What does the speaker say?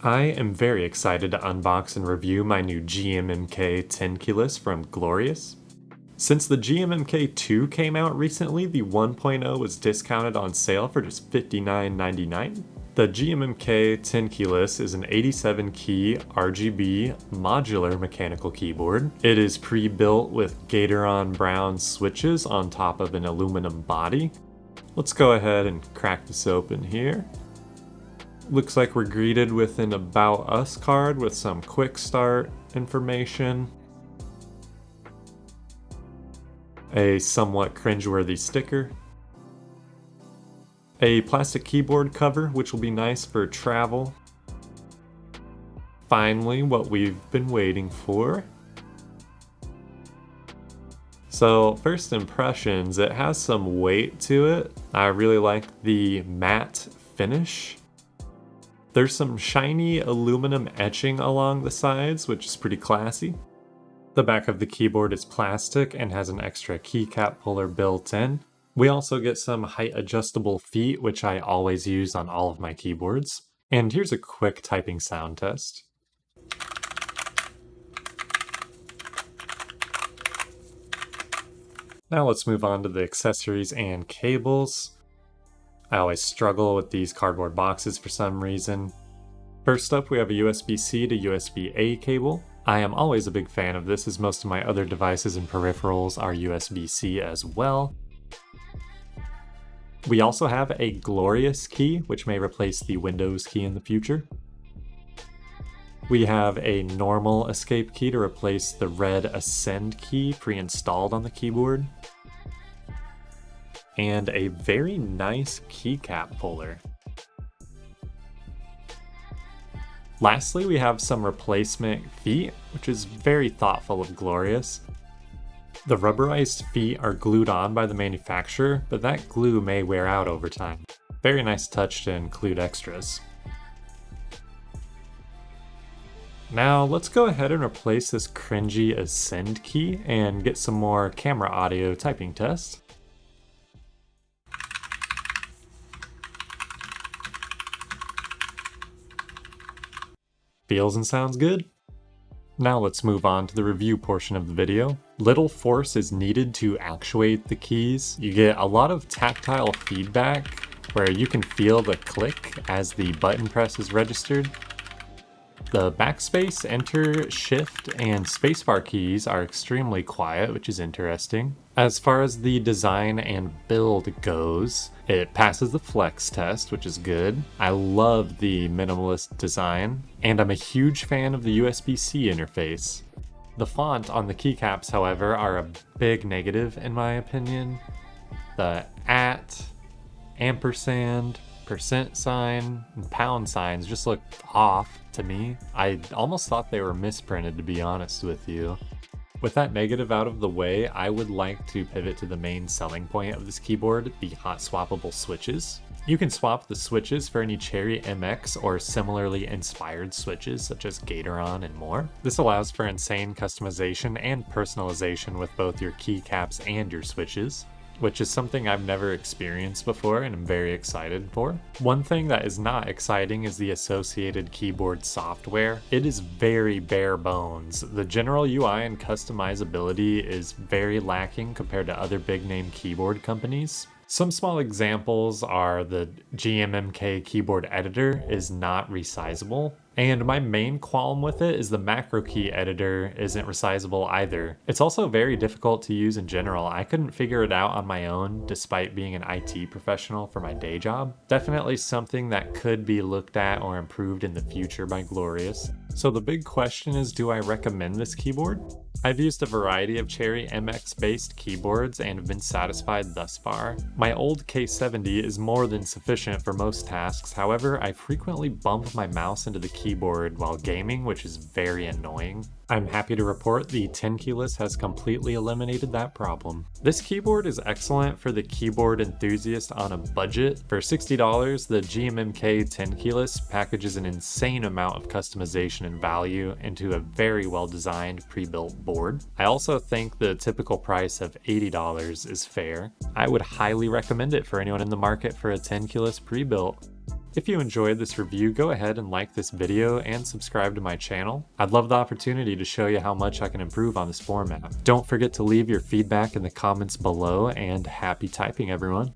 I am very excited to unbox and review my new GMMK 10 keyless from Glorious. Since the GMMK 2 came out recently, the 1.0 was discounted on sale for just $59.99. The GMMK 10 keyless is an 87 key RGB modular mechanical keyboard. It is pre-built with Gatoron brown switches on top of an aluminum body. Let's go ahead and crack this open here. Looks like we're greeted with an About Us card with some quick start information. A somewhat cringeworthy sticker. A plastic keyboard cover, which will be nice for travel. Finally, what we've been waiting for. So, first impressions, it has some weight to it. I really like the matte finish. There's some shiny aluminum etching along the sides, which is pretty classy. The back of the keyboard is plastic and has an extra keycap puller built in. We also get some height adjustable feet, which I always use on all of my keyboards. And here's a quick typing sound test. Now let's move on to the accessories and cables. I always struggle with these cardboard boxes for some reason. First up, we have a USB-C to USB-A cable. I am always a big fan of this, as most of my other devices and peripherals are USB-C as well. We also have a Glorious key, which may replace the Windows key in the future. We have a normal escape key to replace the red Ascend key pre-installed on the keyboard. And a very nice keycap puller. Lastly, we have some replacement feet, which is very thoughtful of Glorious. The rubberized feet are glued on by the manufacturer, but that glue may wear out over time. Very nice touch to include extras. Now let's go ahead and replace this cringy Ascend key and get some more camera audio typing tests. Feels and sounds good. Now let's move on to the review portion of the video. Little force is needed to actuate the keys. You get a lot of tactile feedback where you can feel the click as the button press is registered. The backspace, enter, shift, and spacebar keys are extremely quiet, which is interesting. As far as the design and build goes, it passes the flex test, which is good. I love the minimalist design, and I'm a huge fan of the USB-C interface. The font on the keycaps, however, are a big negative in my opinion. The @ ampersand, percent sign, and pound signs just look off to me. I almost thought they were misprinted, to be honest with you. With that negative out of the way, I would like to pivot to the main selling point of this keyboard, the hot swappable switches. You can swap the switches for any Cherry MX or similarly inspired switches such as Gatoron and more. This allows for insane customization and personalization with both your keycaps and your switches, which is something I've never experienced before and I'm very excited for. One thing that is not exciting is the associated keyboard software. It is very bare bones. The general UI and customizability is very lacking compared to other big name keyboard companies. Some small examples are the GMMK keyboard editor is not resizable, and my main qualm with it is the macro key editor isn't resizable either. It's also very difficult to use in general. I couldn't figure it out on my own despite being an IT professional for my day job. Definitely something that could be looked at or improved in the future by Glorious. So the big question is, do I recommend this keyboard? I've used a variety of Cherry MX based keyboards and have been satisfied thus far. My old K70 is more than sufficient for most tasks, however I frequently bump my mouse into the keyboard while gaming, which is very annoying. I'm happy to report the 10 keyless has completely eliminated that problem. This keyboard is excellent for the keyboard enthusiast on a budget. For $60, the GMMK 10 keyless packages an insane amount of customization and value into a very well designed pre-built board. I also think the typical price of $80 is fair. I would highly recommend it for anyone in the market for a 10 keyless pre-built. If you enjoyed this review, go ahead and like this video and subscribe to my channel. I'd love the opportunity to show you how much I can improve on this format. Don't forget to leave your feedback in the comments below, and happy typing, everyone.